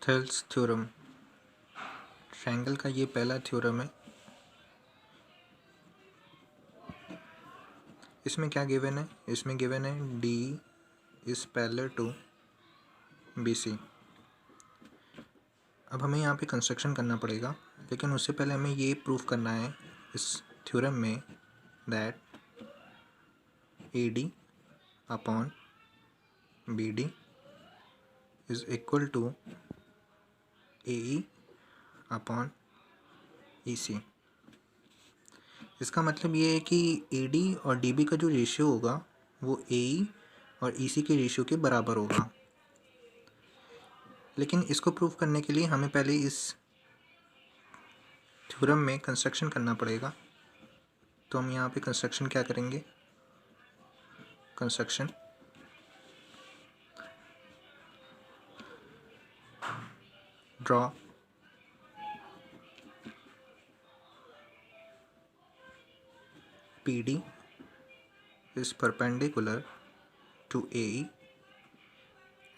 Thales theorem, triangle का ये पहला थ्योरम है। इसमें क्या गिवन है? इसमें गिवन है D is parallel to B C. अब हमें यहाँ पे कंस्ट्रक्शन करना पड़ेगा, लेकिन उससे पहले हमें ये प्रूफ करना है इस थ्योरम में that A D upon B D is equal to A E upon E C. इसका मतलब ये है कि ए डी और डी बी का जो रेशियो होगा वो ए ई और ई सी के रेशियो के बराबर होगा। लेकिन इसको प्रूफ करने के लिए हमें पहले इस थ्योरम में कंस्ट्रक्शन करना पड़ेगा। तो हम यहाँ पे कंस्ट्रक्शन क्या करेंगे? Construction draw PD is perpendicular to AE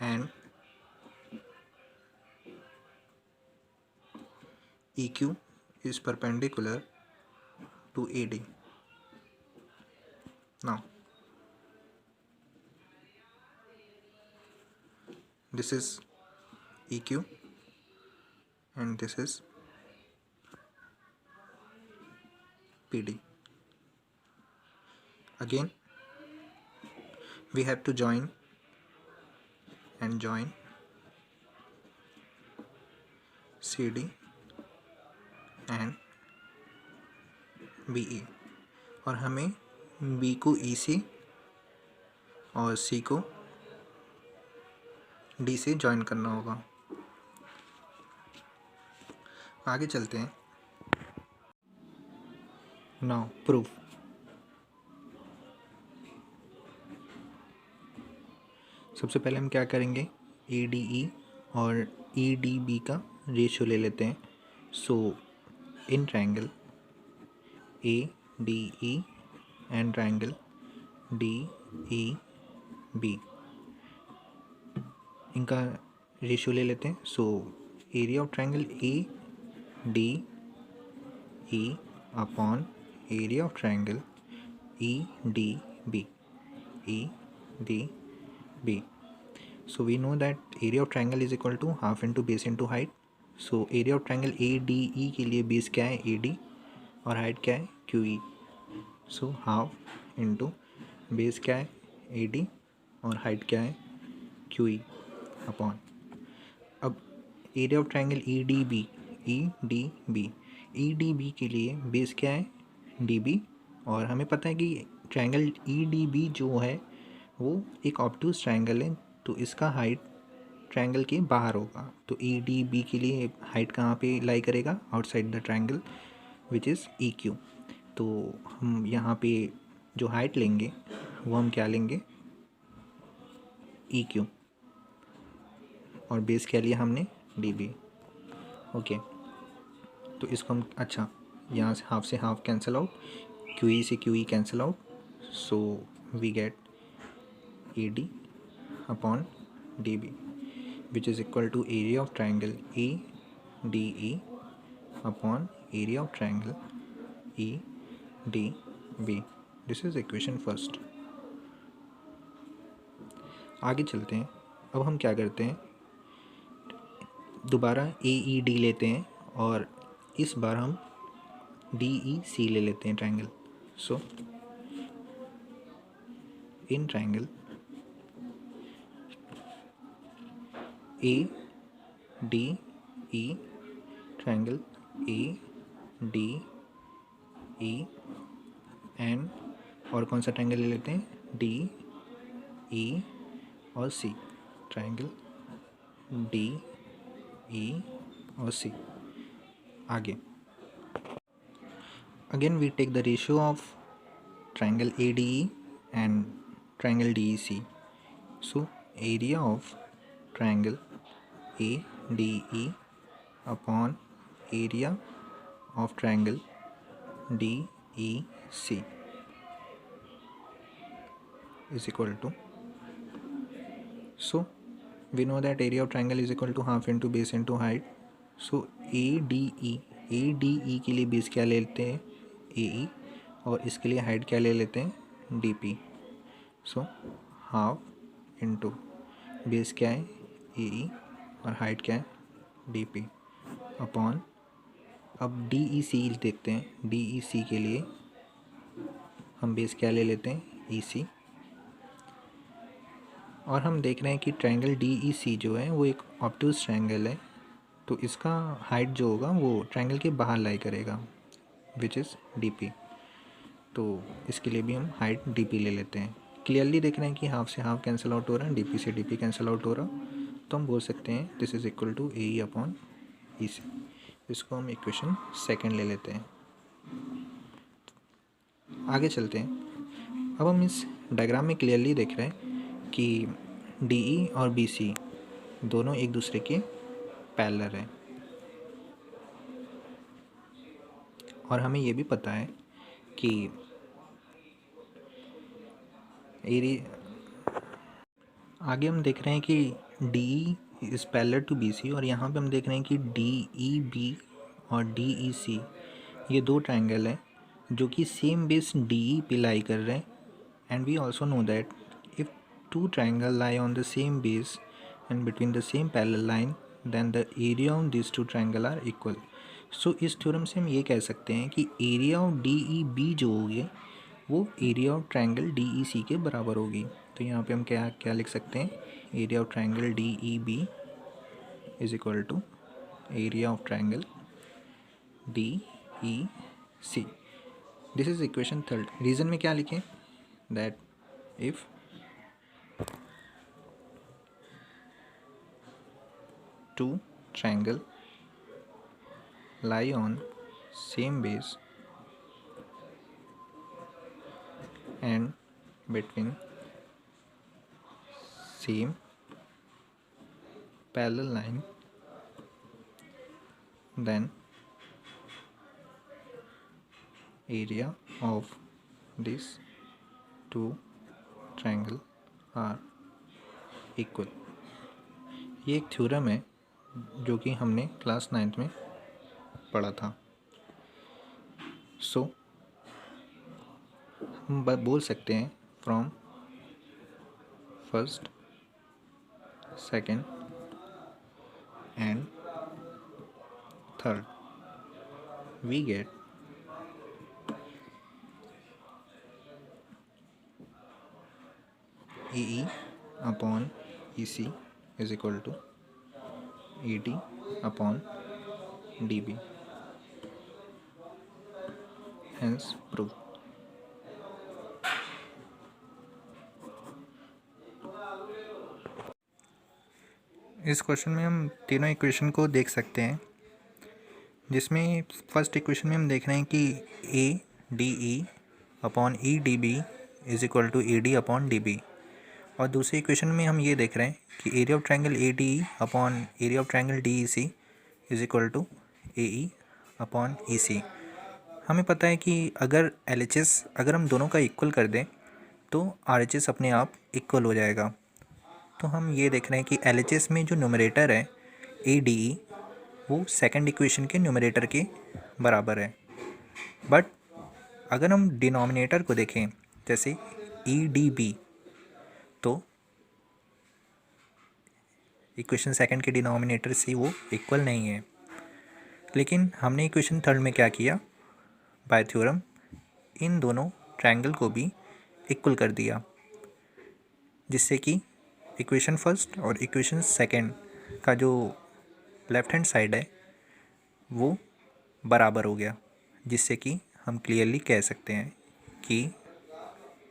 and EQ is perpendicular to AD. Now this is EQ and this is PD. Again we have to join CD and BE, और हमें B को EC और C को D से join करना होगा। आगे चलते हैं। Now proof. सबसे पहले हम क्या करेंगे? ADE और EDB का रेशियो ले लेते हैं। So in triangle ADE and triangle DEB इनका रेशियो ले लेते हैं। So area of triangle ADE upon area of triangle EDB। So we know that area of triangle is equal to half into base into height. So area of triangle ADE के लिए base क्या है? AD और height क्या है? QE. So half into base क्या है? AD और height क्या है? QE upon. अब area of triangle EDB के लिए base क्या है? DB, और हमें पता है कि ट्रायंगल EDB जो है वो एक ऑब्टूज ट्रायंगल है, तो इसका हाइट ट्रायंगल के बाहर होगा। तो EDB के लिए हाइट कहाँ पे लाई करेगा? Outside the triangle which is EQ। तो हम यहाँ पे जो हाइट लेंगे वो हम क्या लेंगे? EQ, और बेस क्या लिया हमने? DB। ओके, तो इसको हम यहाँ से हाफ कैंसिल आउट, QE से QE cancel out, so we get AD upon DB which is equal to area of triangle ADE upon area of triangle EDB. This is equation first. आगे चलते हैं। अब हम क्या करते हैं? दोबारा AED लेते हैं और इस बार हम DEC ले लेते हैं triangle. So in triangle ADE triangle ADE and और कौन सा ट्रायंगल ले लेते हैं? DE और C, ट्रायंगल DE और C। आगे again we take the ratio of triangle ADE and triangle DEC। So area of triangle ADE upon area of triangle DEC is equal to, so we know that area of triangle is equal to half into base into height. So ADE के लिए base क्या ले लेते हैं AE, और इसके लिए height क्या ले लेते हैं DP. So half into base क्या है AE और हाइट क्या है DP अपॉन, अब DEC देखते हैं. DEC के लिए हम बेस क्या ले लेते हैं EC, और हम देख रहे हैं कि ट्रायंगल DEC जो है वो एक ऑब्टूज ट्रायंगल है, तो इसका हाइट जो होगा वो ट्रायंगल के बाहर लाई करेगा विच इज़ DP. तो इसके लिए भी हम हाइट DP ले लेते हैं. क्लियरली देख रहे हैं कि हाफ से हाफ कैंसिल आउट हो रहा है, DP से DP कैंसिल आउट हो रहा, तो हम बोल सकते हैं this is equal to AE upon EC. इसको हम इक्वेशन सेकेंड ले लेते हैं. आगे चलते हैं. अब हम इस डायग्राम में क्लियरली देख रहे हैं कि DE और BC दोनों एक दूसरे के पैरेलल हैं, और हमें ये भी पता है कि आगे हम देख रहे हैं कि DE is parallel to BC, और यहाँ पे हम देख रहे हैं कि DEB और DEC ये दो ट्रायंगल हैं जो कि सेम बेस DE पे लाई कर रहे हैं. And we also know that if two triangle lie on the same base and between the same parallel line, then the area of these two triangle are equal. So इस theorem से हम ये कह सकते हैं कि एरिया ऑफ DEB जो होगी वो एरिया ऑफ ट्रायंगल DEC के बराबर होगी. तो यहाँ पे हम क्या क्या लिख सकते हैं, area of triangle DEB is equal to area of triangle DEC. This is equation third. Region में क्या लिखें, that if two triangle lie on same base and between same parallel line, then area of these two triangle are equal. ये एक theorem है जो कि हमने class 9th में पढ़ा था. सो हम बोल सकते हैं from first, second and third we get EE upon EC is equal to ED upon DB. Hence proof. इस क्वेश्चन में हम तीनों इक्वेशन को देख सकते हैं, जिसमें फर्स्ट इक्वेशन में हम देख रहे हैं कि ADE upon EDB is equal to ED upon DB, और दूसरी इक्वेशन में हम ये देख रहे हैं कि area of triangle ADE upon area of triangle DEC is equal to AE upon EC. हमें पता है कि अगर LHS अगर हम दोनों का इक्वल कर दें तो RHS अपने आप इक्वल हो जाएगा. तो हम ये देख रहे हैं कि LHS में जो न्यूमरेटर है ADE वो सेकंड इक्वेशन के न्यूमरेटर के बराबर है. बट अगर हम डिनोमिनेटर को देखें जैसे EDB, तो इक्वेशन सेकंड के डिनोमिनेटर से वो इक्वल नहीं है. लेकिन हमने इक्वेशन थर्ड में क्या किया, बाय थ्योरम इन दोनों ट्रायंगल को भी इक्वल कर दिया, जिससे कि इक्वेशन फर्स्ट और इक्वेशन सेकंड का जो लेफ्ट हैंड साइड है वो बराबर हो गया, जिससे कि हम क्लियरली कह सकते हैं कि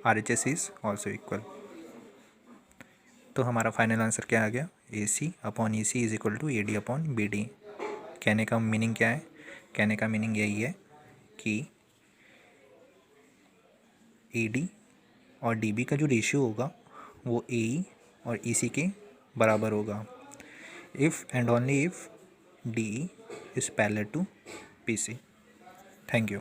RHS इज़ ऑल्सो इक्वल. तो हमारा फाइनल आंसर क्या आ गया, AC upon EC is equal to AD upon BD. कहने का मीनिंग क्या है, कहने का मीनिंग यही है कि AD और DB का जो रेशियो होगा वो AE और EC के बराबर होगा, if and only if DE is parallel to PC. Thank you.